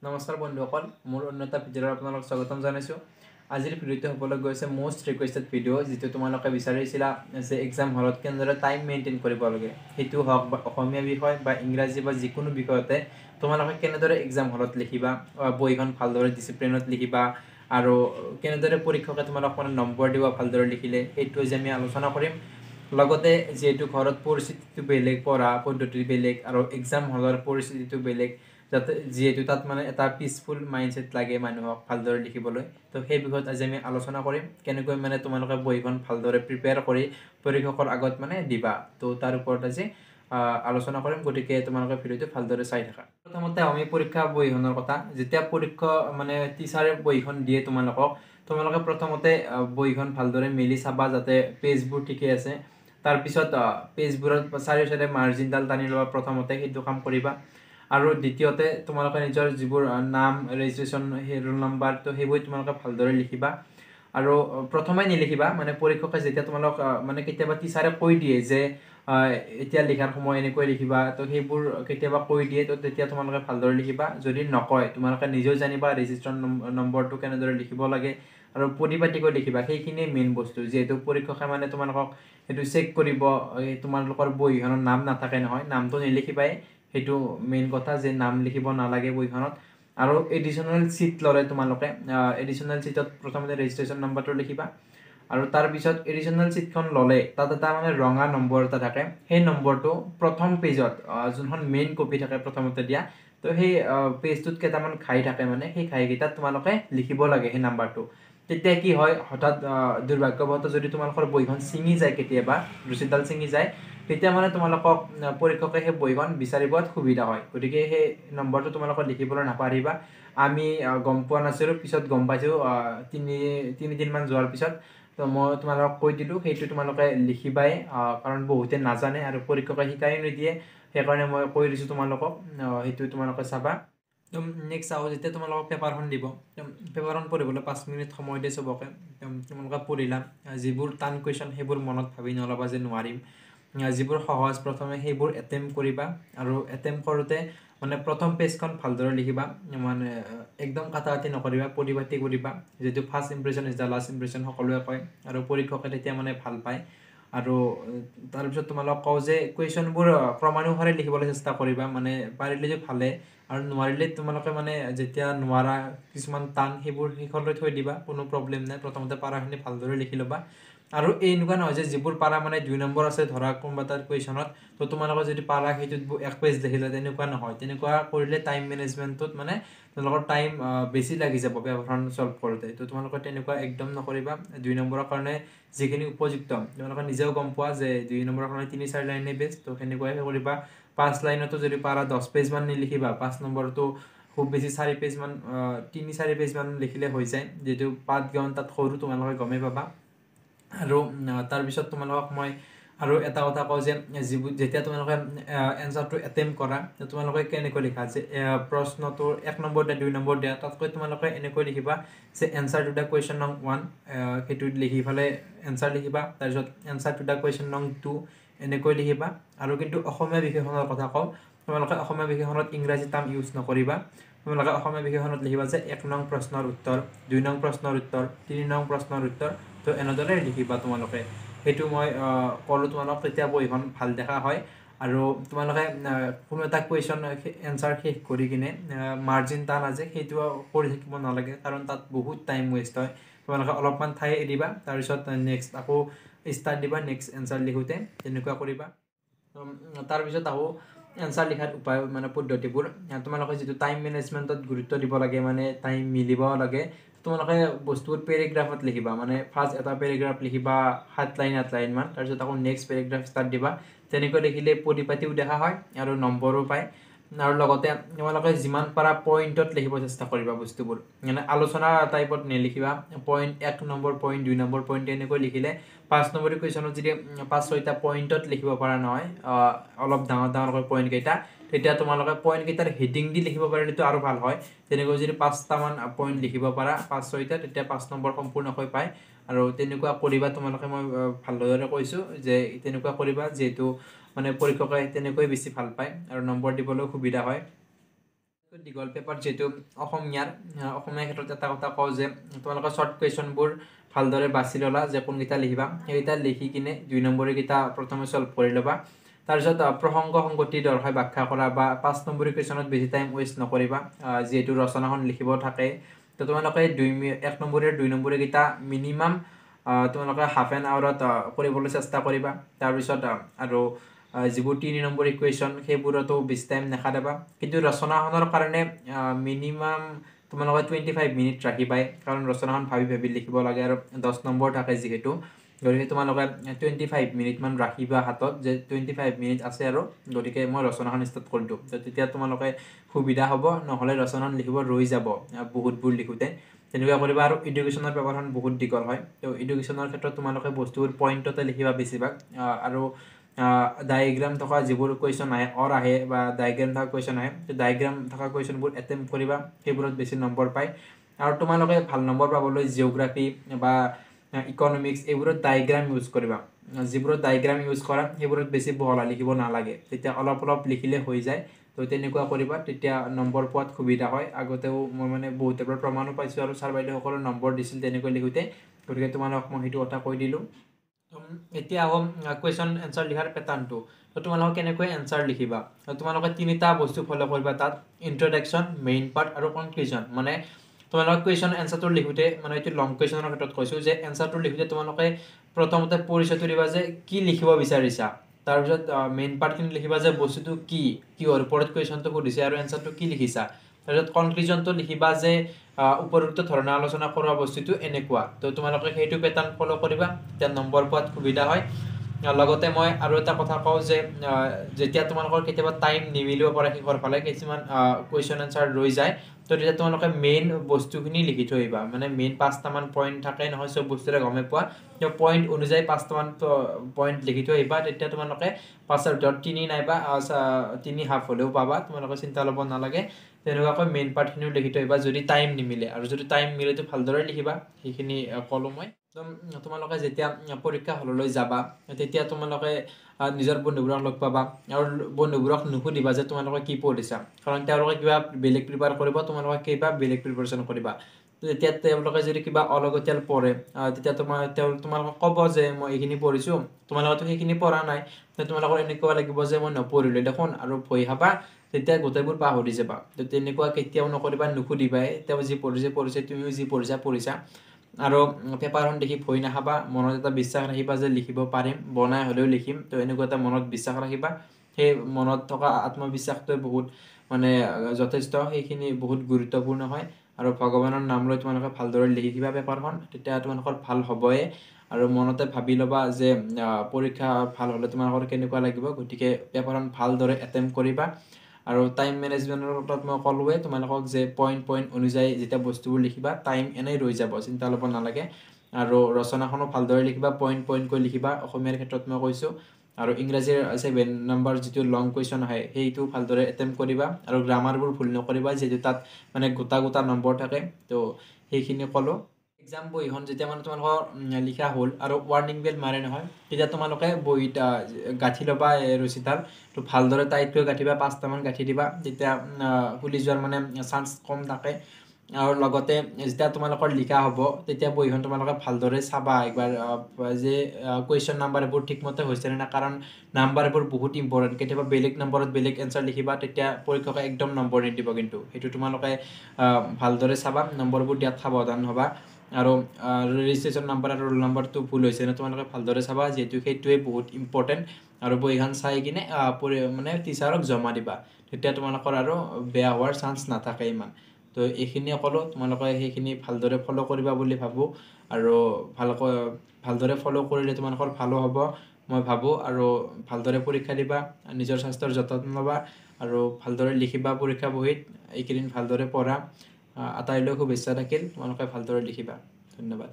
নমস্কাৰ বন্ধুসকল, মোৰ অন্য এটা ভিডিঅ'ত আপোনালোকক স্বাগতম জনাইছোঁ। আজিৰ ভিডিঅ'টো হ'বলৈ গৈছে মোষ্ট ৰিকুৱেষ্টেড ভিডিঅ' যিটো তোমালোকে বিচাৰিছিলা যে এক্সাম হলত কেনেদৰে টাইম মেইনটেইন কৰিব লাগে, সেইটো হওক বা অসমীয়া বিষয় বা ইংৰাজী বা যিকোনো বিষয়তে তোমালোকে কেনেদৰে এক্সাম হলত লিখিবা, বহিখন ভালদৰে ডিচিপ্লিনত লিখিবা আৰু কেনেদৰে পৰীক্ষকে তোমালোক নম্বৰ দিব ভালদৰে লিখিলে, সেইটো আজি আমি আলোচনা কৰিম। লগতে যিহেতু ঘৰত পৰিস্থিতিটো বেলেগ, পঢ়া পদ্ধতি বেলেগ আৰু এক্সাম হলৰ পৰিস্থিতিটো বেলেগ, যাতে যিহেতু তাত এটা পিচফুল মাইণ্ডছেট লাগে মানুহক ভালদৰে লিখিবলৈ। তো সেই বিষয়ত আজি আমি আলোচনা কৰিম কেনেকৈ তোমালোকে বহিখন ভালদৰে প্ৰিপেয়াৰ কৰি পৰীক্ষকৰ আগত দিবা। তো তাৰ ওপৰত আজি আলোচনা কৰিম, গতিকে তোমালোকে ভিডিঅ'টো ভালদৰে চাই থাকা। প্ৰথমতে আমি পৰীক্ষা বহিখনৰ কথা, যেতিয়া পৰীক্ষা টিচাৰে বহিখন দিয়ে তোমালোকে প্ৰথমতে বহিখন ভালদৰে মেলি চাবা যাতে পেজবোৰ ঠিকে আছে। তাৰপিছত পেজবোৰত চাৰিও চাইডে মাৰ্জিনডাল টানি ল'বা, প্ৰথমতে সেইটো কাম কৰিবা। আৰু দ্বিতীয়তে তোমালোকে নিজৰ যিবোৰ নাম, ৰেজিষ্ট্ৰেশ্যন, ৰোল নাম্বাৰ, তো সেইবোৰ তোমালোকে ভালদৰে লিখিবা। আৰু প্ৰথমে নিলিখিবা, পৰীক্ষকে যেতিয়া তোমালোক কেতিয়াবা টিচাৰে কৈ দিয়ে যে এতিয়া লিখাৰ সময় এনেকৈ লিখিবা, তো সেইবোৰ কেতিয়াবা কৈ দিয়ে, তো তেতিয়া তোমালোকে ভালদৰে লিখিবা। যদি নকয় তোমালোকে নিজেও জানিবা ৰেজিষ্ট্ৰেশ্যন নম্বৰটো কেনেদৰে লিখিব লাগে আৰু পৰিপাটিকৈ লিখিবা। সেইখিনিয়ে মেইন বস্তু, যিহেতু পৰীক্ষকে তোমালোকক সেইটো চেক কৰিব, তোমালোকৰ বহিখনৰ নাম নাথাকে নহয়, নামটো নিলিখিবাই, সেইটো মেইন কথা যে নাম লিখিব নালাগে বহিখনত। আৰু এডিশ্যনেল চিট ল'লে তোমালোকে এডিশ্যনেল চিটত প্ৰথমতে ৰেজিষ্ট্ৰেশ্যন নম্বৰটো লিখিবা। আৰু তাৰপিছত এডিশ্যনেল চিটখন ল'লে তাত এটা ৰঙা নম্বৰ এটা থাকে, সেই নম্বৰটো প্ৰথম পেজত যোনখন মেইন কপি থাকে প্ৰথমতে দিয়া, তো সেই পেজটোত কেইটামান ঘাই থাকে, সেই ঘাইকেইটাত তোমালোকে লিখিব লাগে সেই নাম্বাৰটো। তেতিয়া কি হয়, হঠাৎ দুৰ্ভাগ্যবশতঃ যদি তোমালোকৰ বহিখন ছিঙি যায়, কেতিয়াবা ৰছীডাল ছিঙি যায়, তেতিয়া তোমালোকক পৰীক্ষকে সেই বহিখন বিচাৰিবত সুবিধা হয়। গতিকে সেই নম্বৰটো তোমালোকে লিখিবলৈ নাপাহৰিবা। আমি গম পোৱা নাছিলোঁ, পিছত গম পাইছোঁ তিনিদিনমান যোৱাৰ পিছত। তো মই তোমালোকক কৈ দিলোঁ, সেইটো তোমালোকে লিখিবাই, কাৰণ বহুতে নাজানে আৰু পৰীক্ষকে শিকাই নিদিয়ে, সেইকাৰণে মই কৈ দিছোঁ তোমালোকক, সেইটো তোমালোকে চাবা। তো নেক্সট চাওঁ, যেতিয়া তোমালোকক পেপাৰখন দিব, পেপাৰখন পঢ়িবলৈ 5 মিনিট সময় দিয়ে চবকে। তোমালোকে পঢ়িলা, যিবোৰ টান কুৱেশ্যন সেইবোৰ মনত ভাবি নল'বা যে নোৱাৰিম, যিবোৰ সহজ প্ৰথমে সেইবোৰ এটেম্প কৰিবা। আৰু এটেম্প কৰোঁতে প্ৰথম পেজখন ভালদৰে লিখিবা, একদম কাটাকাটি নকৰিবা, পৰিপাটি কৰিবা, যিহেতু first impression is the last impression সকলোৱে কয়, আৰু পৰীক্ষকে তেতিয়া ভাল পায়। আৰু তাৰপিছত তোমালোকক কওঁ যে কুৱেশ্যনবোৰ ক্ৰমানুসাৰে লিখিবলৈ চেষ্টা কৰিবা, পাৰিলে যে ভালে, আৰু নোৱাৰিলে তোমালোকে যেতিয়া নোৱাৰা কিছুমান টান সেইবোৰ শেষলৈ থৈ দিবা, কোনো প্ৰব্লেম নাই, প্ৰথমতে পাৰাখিনি ভালদৰে লিখি ল'বা। আৰু এনেকুৱা নহয় যে যিবোৰ পাৰা 2 নম্বৰ আছে ধৰা কোনোবা এটা কুৱেশ্যনত, তো তোমালোকে যদি পাৰা সেইটোত 1 পেজ লিখিলা, তেনেকুৱা নহয়। তেনেকুৱা কৰিলে টাইম মেনেজমেণ্টত তোমালোকৰ টাইম বেছি লাগি যাব পেপাৰখন ছল্ভ কৰোঁতে। তো তোমালোকে তেনেকুৱা একদম নকৰিবা। 2 নম্বৰৰ কাৰণে যিখিনি উপযুক্ত তোমালোকে নিজেও গম পোৱা যে 2 নম্বৰৰ কাৰণে 3-4 লাইনেই বেষ্ট, তো সেনেকুৱাই কৰিবা। 5 লাইনতো যদি পাৰা 10 পেজমান নিলিখিবা, 5 নম্বৰটো খুব বেছি 4 পেজমান, 3-4 পেজমান লিখিলে হৈ যায়, যিহেতু পাঠকেইখন তাত সৰু তোমালোকে গমেই পাবা। আৰু তাৰপিছত তোমালোকক মই আৰু এটা কথা কওঁ যে যেতিয়া তোমালোকে এনচাৰটো এটেম্প কৰা, তোমালোকে কেনেকৈ লিখা, যে প্ৰশ্নটোৰ 1 নম্বৰ দিয়া, 2 নম্বৰ দিয়া, তাতকৈ তোমালোকে এনেকৈ লিখিবা যে এনচাৰ টু দ্য কুৱেশ্যন নং 1, সেইটো লিখি পেলাই এনচাৰ লিখিবা। তাৰপিছত এনচাৰ টু দ্য কুৱেশ্যন নং 2 এনেকৈ লিখিবা। আৰু কিন্তু অসমীয়া বিষয়খনৰ কথা কওঁ, তোমালোকে অসমীয়া বিষয়খনত ইংৰাজী টাৰ্ম ইউজ নকৰিবা। তোমালোকে অসমীয়া বিষয়খনত লিখিবা যে 1 নং প্ৰশ্নৰ উত্তৰ, 2 নং প্ৰশ্নৰ উত্তৰ, 3 নং প্ৰশ্নৰ উত্তৰ, তো এনেদৰে লিখিবা তোমালোকে। সেইটো মই ক'লোঁ তোমালোক, তেতিয়া বহিখন ভাল দেখা হয়। আৰু তোমালোকে কোনো এটা কুৱেশ্যন এনচাৰ শেষ কৰি কিনে মাৰ্জিন টান আছে সেইটো কৰি থাকিব নালাগে, কাৰণ তাত বহুত টাইম ৱেষ্ট হয়। তোমালোকে অলপমান ঠাই এৰিবা, তাৰপিছত নেক্সট আকৌ ষ্টাৰ্ট দিবা নেক্সট এনচাৰ লিখোঁতে, তেনেকুৱা কৰিবা। তাৰপিছত আকৌ এনচাৰ লিখাৰ উপায় পদ্ধতিবোৰ, তোমালোকে যিটো টাইম মেনেজমেণ্টত গুৰুত্ব দিব লাগে, টাইম মিলিব লাগে, তোমালোকে বস্তুবোৰ পেৰেগ্ৰাফত লিখিবা। ফাৰ্ষ্ট এটা পেৰেগ্ৰাফ লিখিবা 7 লাইন 8 লাইনমান, তাৰপিছত আকৌ নেক্সট পেৰেগ্ৰাফ ষ্টাৰ্ট দিবা। তেনেকৈ লিখিলে পৰিপাটিও দেখা হয় আৰু নম্বৰো পায়। আৰু লগতে তোমালোকে যিমান পাৰা পইণ্টত লিখিব চেষ্টা কৰিবা বস্তুবোৰ, আলোচনা টাইপত নিলিখিবা। Point 1 number point, 2 number point, এনেকৈ লিখিলে 5 নম্বৰী কুৱেশ্যনত যদি 5-6টা পইণ্টত লিখিব পৰা নহয়, অলপ ডাঙৰ ডাঙৰকৈ পইণ্টকেইটা, তেতিয়া তোমালোকে পইণ্টকেইটাৰ হেডিং দি লিখিব পাৰিলেতো আৰু ভাল হয়। তেনেকৈ যদি 5টামান পইণ্ট লিখিব পাৰা, 5-6টা, তেতিয়া 5 নম্বৰ সম্পূৰ্ণকৈ পায়। আৰু তেনেকুৱা কৰিবা তোমালোকে, মই ভালদৰে কৈছোঁ যে তেনেকুৱা কৰিবা, যিহেতু পৰীক্ষকে তেনেকৈ বেছি ভাল পায় আৰু নম্বৰ দিবলৈও সুবিধা হয়। দীঘল পেপাৰ যেহেতু অসমীয়াৰ ক্ষেত্ৰত এটা কথা কওঁ যে তোমালোকৰ শ্বৰ্ট কুৱেশ্যনবোৰ ভালদৰে বাছি ল'লা যে কোনকেইটা লিখিবা সেইকেইটা লিখি কিনে 2 নম্বৰী কেইটা প্ৰথমে সলভ কৰি ল'বা তাৰপিছত প্ৰসংগ সংগতি দৰ্শাই ব্যাখ্যা কৰা বা 5 নম্বৰী কুৱেশ্যনত বেছি টাইম ৱেষ্ট নকৰিবা যিহেতু ৰচনাখন লিখিব থাকে তো তোমালোকে 1 নম্বৰী আৰু 2 নম্বৰী কেইটা মিনিমাম তোমালোকে হাফ এন আৱাৰত কৰিবলৈ চেষ্টা কৰিবা তাৰপিছত আৰু যিবোৰ 3 নম্বৰী কুৱেশ্যন সেইবোৰতো বেছি টাইম নাখাটাবা কিন্তু ৰচনাখনৰ কাৰণে মিনিমাম তোমালোকে 25 মিনিট ৰাখিবাই কাৰণ ৰচনাখন ভাবি ভাবি লিখিব লাগে আৰু 10 নম্বৰ থাকে যিহেতু গতিকে তোমালোকে 25 মিনিটমান ৰাখিবা হাতত যে 25 মিনিট আছে আৰু গতিকে মই ৰচনাখন ষ্টাৰ্ট কৰি দিওঁ তো তেতিয়া তোমালোকে সুবিধা হ'ব নহ'লে ৰচনাখন লিখিব ৰৈ যাব বহুতবোৰ লিখোঁতে তেনেকুৱা কৰিবা আৰু এডুকেশ্যনৰ পেপাৰখন বহুত দীঘল হয় তো এডুকেশ্যনৰ ক্ষেত্ৰত তোমালোকে বস্তুবোৰ পইণ্টতে লিখিবা বেছিভাগ আৰু ডায়েগ্ৰাম থকা যিবোৰ কুৱেশ্যন আহে অৰ আহে বা ডায়েগ্ৰাম থকা কুৱেশ্যন আহে তো ডায়েগ্ৰাম থকা কুৱেশ্যনবোৰ এটেম্প কৰিবা সেইবোৰত বেছি নম্বৰ পায় আৰু তোমালোকে ভাল নম্বৰ পাবলৈ জিঅ'গ্ৰাফি বা ইকনমিক্স এইবোৰত ডায়েগ্ৰাম ইউজ কৰিবা যিবোৰত ডায়েগ্ৰাম ইউজ কৰা সেইবোৰত বেছি বহলা লিখিব নালাগে তেতিয়া অলপ অলপ লিখিলে হৈ যায় তো তেনেকুৱা কৰিবা তেতিয়া নম্বৰ পোৱাত সুবিধা হয় আগতেও মই মানে বহুতৰ পৰা প্ৰমাণো পাইছোঁ আৰু ছাৰ বাইদেউসকলে নম্বৰ দিছিল তেনেকৈ লিখোঁতে গতিকে তোমালোকক মই সেইটো কথা কৈ দিলোঁ এতিয়া আহোঁ কুৱেশ্যন এনচাৰ লিখাৰ পেটাৰ্ণটো তো তোমালোকে কেনেকৈ এনচাৰ লিখিবা তোমালোকে 3টা বস্তু ফ'ল' কৰিবা তাত ইন্ট্ৰডাকশ্যন মেইন পাৰ্ট আৰু কনক্লুজন মানে তোমালোকে কুৱেশ্যন এনচাৰটো লিখোঁতে মানে এইটো লং কুৱেশ্যনৰ ক্ষেত্ৰত কৈছোঁ যে এনচাৰটো লিখোঁতে তোমালোকে প্ৰথমতে পৰিচয়টো দিবা যে কি লিখিব বিচাৰিছা তাৰপিছত মেইন পাৰ্টখিনি লিখিবা যে বস্তুটো কিহৰ ওপৰত কুৱেশ্যনটো সুধিছে আৰু এনচাৰটো কি লিখিছা তাৰপিছত কনক্লুজনটো লিখিবা যে উপৰোক্ত ধৰণে আলোচনা কৰা বস্তুটো এনেকুৱা তো তোমালোকে সেইটো পেটাৰ্ণ ফ'ল' কৰিবা তেতিয়া নম্বৰ পোৱাত সুবিধা হয় লগতে মই আৰু এটা কথা কওঁ যে যেতিয়া তোমালোকৰ কেতিয়াবা টাইম নিমিলিব পাৰে শেষৰ ফালে কিছুমান কুৱেশ্যন এনচাৰ ৰৈ যায় তো তেতিয়া তোমালোকে মেইন বস্তুখিনি লিখি থৈ আহিবা মানে মেইন 5টামান পইণ্ট থাকে নহয় চব বস্তুৰে গমে পোৱা তো পইণ্ট অনুযায়ী 5টামান পইণ্ট লিখি থৈ আহিবা তেতিয়া তোমালোকে 5ৰ ভিতৰত 3 নাইবা 3 হাফ হ'লেও পাবা তোমালোকে চিন্তা ল'ব নালাগে তেনেকুৱাকৈ মেইন পাৰ্টখিনিও লিখি থৈ আহিবা যদি টাইম নিমিলে আৰু যদি টাইম মিলেতো ভালদৰে লিখিবা সেইখিনি ক'লোঁ মই তোমালোকে যেতিয়া পৰীক্ষা হললৈ যাবা তেতিয়া তোমালোকে নিজৰ বন্ধুবোৰক লগ পাবা আৰু বন্ধুবোৰক নুসুধিবা যে তোমালোকে কি পঢ়িছা কাৰণ তেওঁলোকে কিবা বেলেগ প্ৰিপেয়াৰ কৰিব তোমালোকে কিবা বেলেগ প্ৰিপাৰেশ্যন কৰিবা তেতিয়া তেওঁলোকে যদি কিবা অলগতিয়াল পঢ়ে তেতিয়া তোমালোকক ক'ব যে মই এইখিনি পঢ়িছোঁ তোমালোকেতো সেইখিনি পঢ়া নাই তোমালোকৰ এনেকুৱা লাগিব যে মই নপঢ়িলোঁ দেখোন আৰু ভয় খাবা তেতিয়া গোটেইবোৰ পাহৰি যাবা তো তেনেকুৱা কেতিয়াও নকৰিবা নুসুধিবাই তেওঁ যি পঢ়িছে তুমিও যি পঢ়িছা আৰু পেপাৰখন দেখি ভয় নাখাবা মনত এটা বিশ্বাস ৰাখিবা যে লিখিব পাৰিম বনাই হ'লেও লিখিম তো এনেকুৱা এটা মনত বিশ্বাস ৰাখিবা সেই মনত থকা আত্মবিশ্বাসটোৱে বহুত মানে যথেষ্ট সেইখিনি বহুত গুৰুত্বপূৰ্ণ হয় আৰু ভগৱানৰ নাম লৈ তোমালোকে ভালদৰে লিখিবা পেপাৰখন তেতিয়া তোমালোকৰ ভাল হ'বই আৰু মনতে ভাবি ল'বা যে পৰীক্ষা ভাল হ'লে তোমালোকৰ কেনেকুৱা লাগিব গতিকে পেপাৰখন ভালদৰে এটেম্প কৰিবা আৰু টাইম মেনেজমেণ্টৰ ক্ষেত্ৰত মই ক'লোৱে তোমালোকক যে পইণ্ট অনুযায়ী যেতিয়া বস্তুবোৰ লিখিবা টাইম এনেই ৰৈ যাব চিন্তা ল'ব নালাগে আৰু ৰচনাখনো ভালদৰে লিখিবা পইণ্টকৈ লিখিবা অসমীয়াৰ ক্ষেত্ৰত মই কৈছোঁ আৰু ইংৰাজীৰ 7 নম্বৰ যিটো লং কুৱেশ্যন আহে সেইটো ভালদৰে এটেম্প কৰিবা আৰু গ্ৰামাৰবোৰ ভুল নকৰিবা যিহেতু তাত মানে গোটা নম্বৰ থাকে তো সেইখিনি ক'লোঁ এক্সাম বহীখন যেতিয়া মানে তোমালোকৰ লিখা হ'ল আৰু ৱাৰ্ণিং বেল মাৰে নহয় তেতিয়া তোমালোকে বহীত গাঁঠি ল'বা ৰছীডাল তো ভালদৰে টাইটকৈ গাঁঠিবা 5টামান গাঁঠি দিবা তেতিয়া খুলি যোৱাৰ মানে চান্স কম থাকে আৰু লগতে যেতিয়া তোমালোকৰ লিখা হ'ব তেতিয়া বহীখন তোমালোকে ভালদৰে চাবা একবাৰ যে কুৱেশ্যন নাম্বাৰবোৰ ঠিকমতে হৈছে নে নাই কাৰণ নাম্বাৰবোৰ বহুত ইম্পৰ্টেণ্ট কেতিয়াবা বেলেগ নম্বৰত বেলেগ এনচাৰ লিখিবা তেতিয়া পৰীক্ষকে একদম নম্বৰ নিদিব কিন্তু সেইটো তোমালোকে ভালদৰে চাবা নম্বৰবোৰ দিয়াত সাৱধান হ'বা আৰু ৰেজিষ্ট্ৰেশ্যন নাম্বাৰ আৰু ৰোল নাম্বাৰটো ভুল হৈছে নে তোমালোকে ভালদৰে চাবা যিহেতু সেইটোৱে বহুত ইম্পৰ্টেণ্ট আৰু বহীখন চাই কিনে মানে টিচাৰক জমা দিবা তেতিয়া তোমালোকৰ আৰু বেয়া হোৱাৰ চান্স নাথাকে ইমান তো এইখিনিয়ে ক'লোঁ তোমালোকে সেইখিনি ভালদৰে ফ'ল' কৰিবা বুলি ভাবোঁ আৰু ভালদৰে ফ'ল' কৰিলে তোমালোকৰ ভালো হ'ব মই ভাবোঁ আৰু ভালদৰে পৰীক্ষা দিবা নিজৰ স্বাস্থ্যৰ যতন ল'বা আৰু ভালদৰে লিখিবা পৰীক্ষা বহীত এইকেইদিন ভালদৰে পঢ়া আটাইলৈ শুভেচ্ছা থাকিল তোমালোকে ভালদৰে লিখিবা ধন্যবাদ